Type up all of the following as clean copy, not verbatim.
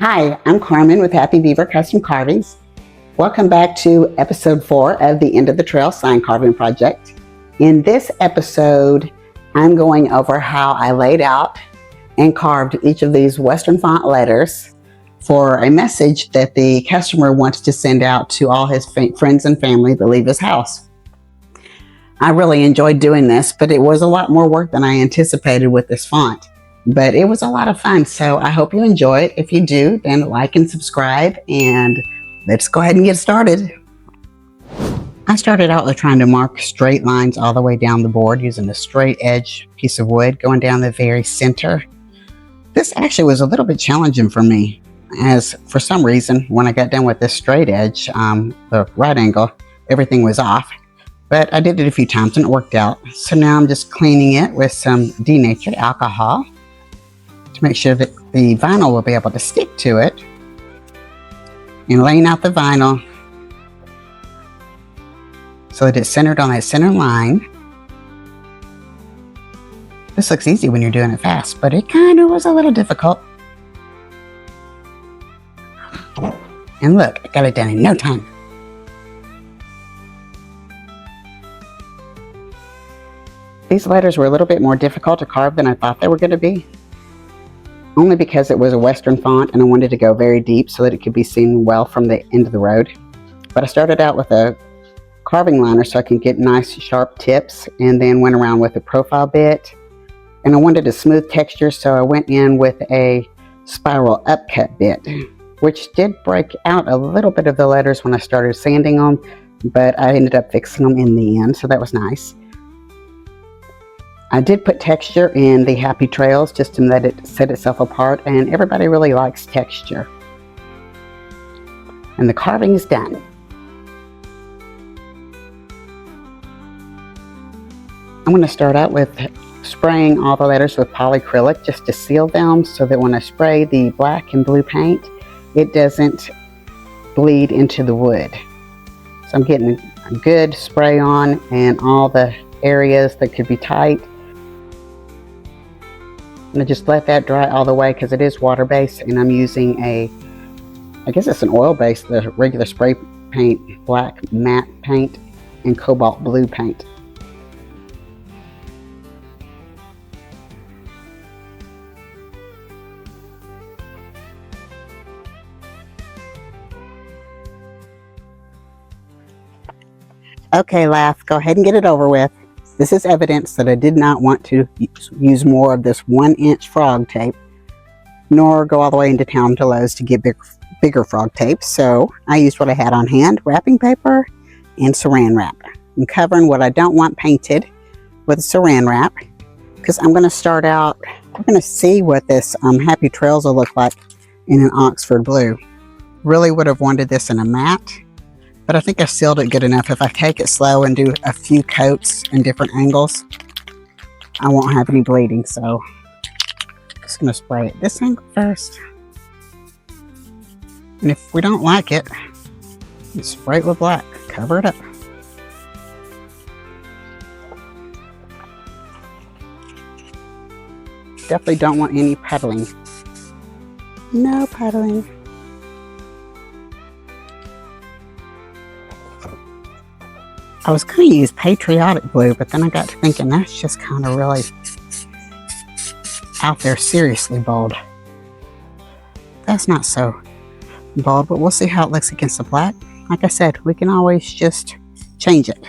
Hi, I'm Carmen with Happy Beaver Custom Carvings. Welcome back to episode 4 of the End of the Trail sign carving project. In this episode, I'm going over how I laid out and carved each of these Western font letters for a message that the customer wants to send out to all his friends and family that leave his house. I really enjoyed doing this, but it was a lot more work than I anticipated with this font. But it was a lot of fun, so I hope you enjoy it. If you do, then like and subscribe, and let's go ahead and get started. I started out with trying to mark straight lines all the way down the board using a straight edge piece of wood going down the very center. This actually was a little bit challenging for me, as for some reason when I got done with this straight edge, the right angle, everything was off. But I did it a few times and it worked out. So now I'm just cleaning it with some denatured alcohol to make sure that the vinyl will be able to stick to it, and laying out the vinyl so that it's centered on that center line. This looks easy when you're doing it fast, but it kind of was a little difficult. And look, I got it done in no time. These letters were a little bit more difficult to carve than I thought they were going to be, only because it was a Western font and I wanted to go very deep so that it could be seen well from the end of the road. But I started out with a carving liner so I can get nice sharp tips, and then went around with a profile bit. And I wanted a smooth texture, so I went in with a spiral upcut bit, which did break out a little bit of the letters when I started sanding them, but I ended up fixing them in the end, so that was nice. I did put texture in the happy trails just to let it set itself apart, and everybody really likes texture. And the carving is done. I'm going to start out with spraying all the letters with polyacrylic just to seal them so that when I spray the black and blue paint, it doesn't bleed into the wood. So I'm getting a good spray on in all the areas that could be tight. And I just let that dry all the way because it is water-based, and I'm using I guess it's an oil-based, the regular spray paint, black matte paint, and cobalt blue paint. Okay, laugh, go ahead and get it over with. This is evidence that I did not want to use more of this 1-inch frog tape, nor go all the way into town to Lowe's to get bigger frog tape. So I used what I had on hand, wrapping paper and saran wrap. I'm covering what I don't want painted with saran wrap, because I'm going to start out, we're going to see what this Happy Trails will look like in an Oxford blue. Really would have wanted this in a matte, but I think I sealed it good enough. If I take it slow and do a few coats in different angles, I won't have any bleeding. So I'm just going to spray it this angle first. And if we don't like it, you spray it with black. Cover it up. Definitely don't want any puddling. No puddling. I was going to use patriotic blue, but then I got to thinking that's just kind of really out there, seriously bold. That's not so bold, but we'll see how it looks against the black. Like I said, we can always just change it.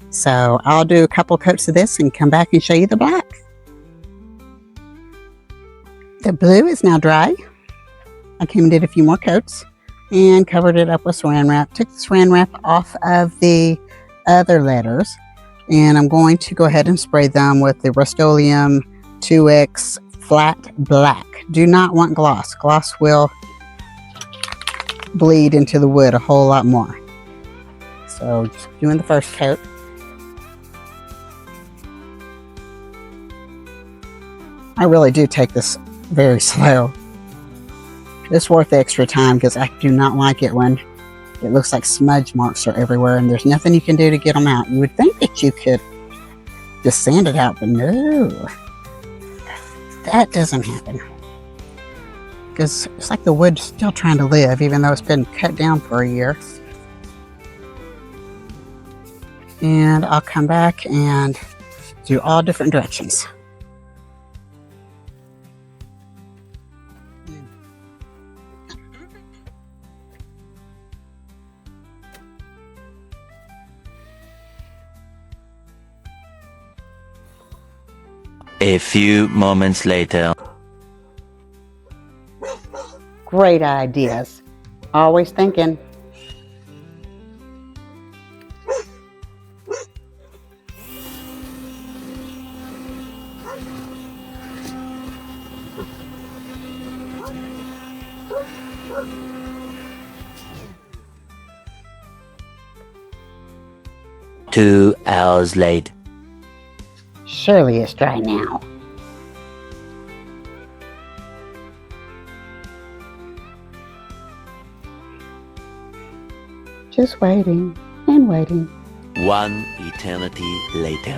So I'll do a couple coats of this and come back and show you the black. The blue is now dry. I came and did a few more coats and covered it up with saran wrap. Took the saran wrap off of the other letters, and I'm going to go ahead and spray them with the Rust-Oleum 2X flat black. Do not want gloss. Gloss will bleed into the wood a whole lot more. So just doing the first coat. I really do take this very slow. It's worth the extra time because I do not like it when it looks like smudge marks are everywhere and there's nothing you can do to get them out. You would think that you could just sand it out, but no. That doesn't happen. is, it's like the wood's still trying to live, even though it's been cut down for a year. And I'll come back and do all different directions. A few moments later. Great ideas. Always thinking. Two hours later. Surely it's dry now. Just waiting and waiting. One eternity later.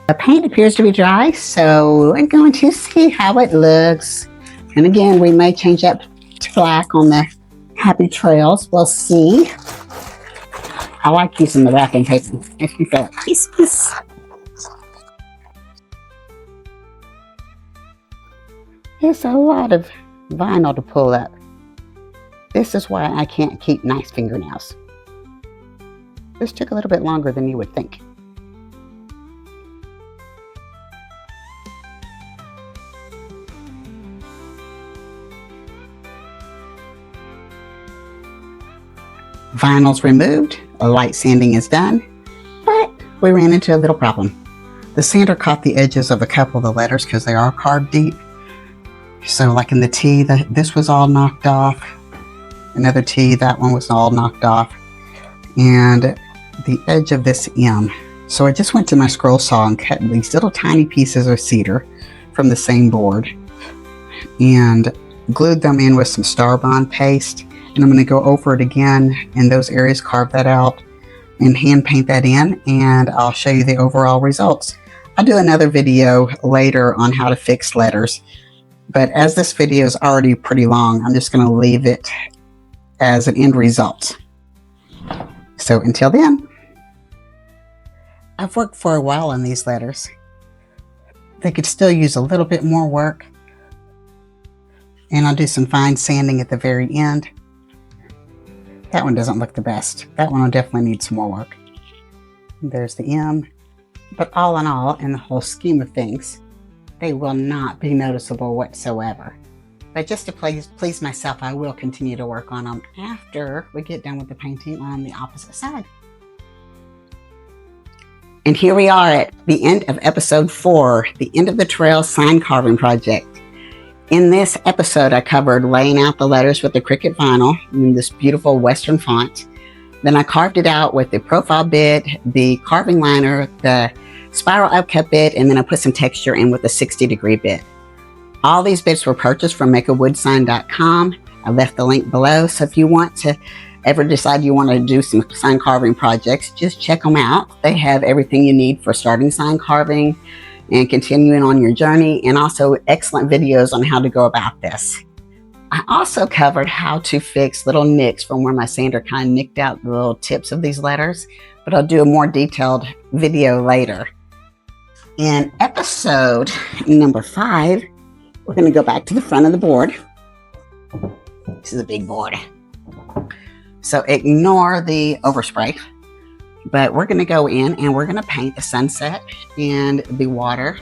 The paint appears to be dry, so we're going to see how it looks. And again, we may change up to black on the happy trails. We'll see. I like using the wrapping paper. If you feel pieces. There's a lot of vinyl to pull up. This is why I can't keep nice fingernails. This took a little bit longer than you would think. Vinyl's removed, a light sanding is done, but we ran into a little problem. The sander caught the edges of a couple of the letters because they are carved deep. So like in the T, this was all knocked off. Another T, that one was all knocked off. And the edge of this M. So I just went to my scroll saw and cut these little tiny pieces of cedar from the same board and glued them in with some Starbond paste. And I'm going to go over it again in those areas, carve that out, and hand paint that in, and I'll show you the overall results. I'll do another video later on how to fix letters, but as this video is already pretty long, I'm just going to leave it as an end result. So until then, I've worked for a while on these letters. They could still use a little bit more work, and I'll do some fine sanding at the very end. That one doesn't look the best. That one will definitely need some more work. There's the M. But all in all, in the whole scheme of things, they will not be noticeable whatsoever. But just to please myself, I will continue to work on them after we get done with the painting on the opposite side. And here we are at the end of episode 4, the end of the trail sign carving project. In this episode, I covered laying out the letters with the Cricut vinyl in this beautiful Western font. Then I carved it out with the profile bit, the carving liner, the spiral upcut bit, and then I put some texture in with the 60-degree bit. All these bits were purchased from makeawoodsign.com. I left the link below, so if you want to ever decide you want to do some sign carving projects, just check them out. They have everything you need for starting sign carving and continuing on your journey, and also excellent videos on how to go about this. I also covered how to fix little nicks from where my sander kind of nicked out the little tips of these letters, but I'll do a more detailed video later. In episode number 5, we're going to go back to the front of the board. This is a big board, so ignore the overspray. But we're going to go in and we're going to paint the sunset and the water,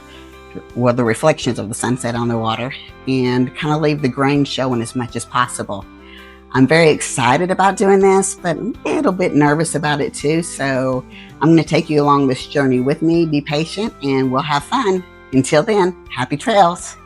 well, the reflections of the sunset on the water, and kind of leave the grain showing as much as possible. I'm very excited about doing this, but a little bit nervous about it too. So I'm going to take you along this journey with me. Be patient and we'll have fun. Until then, happy trails.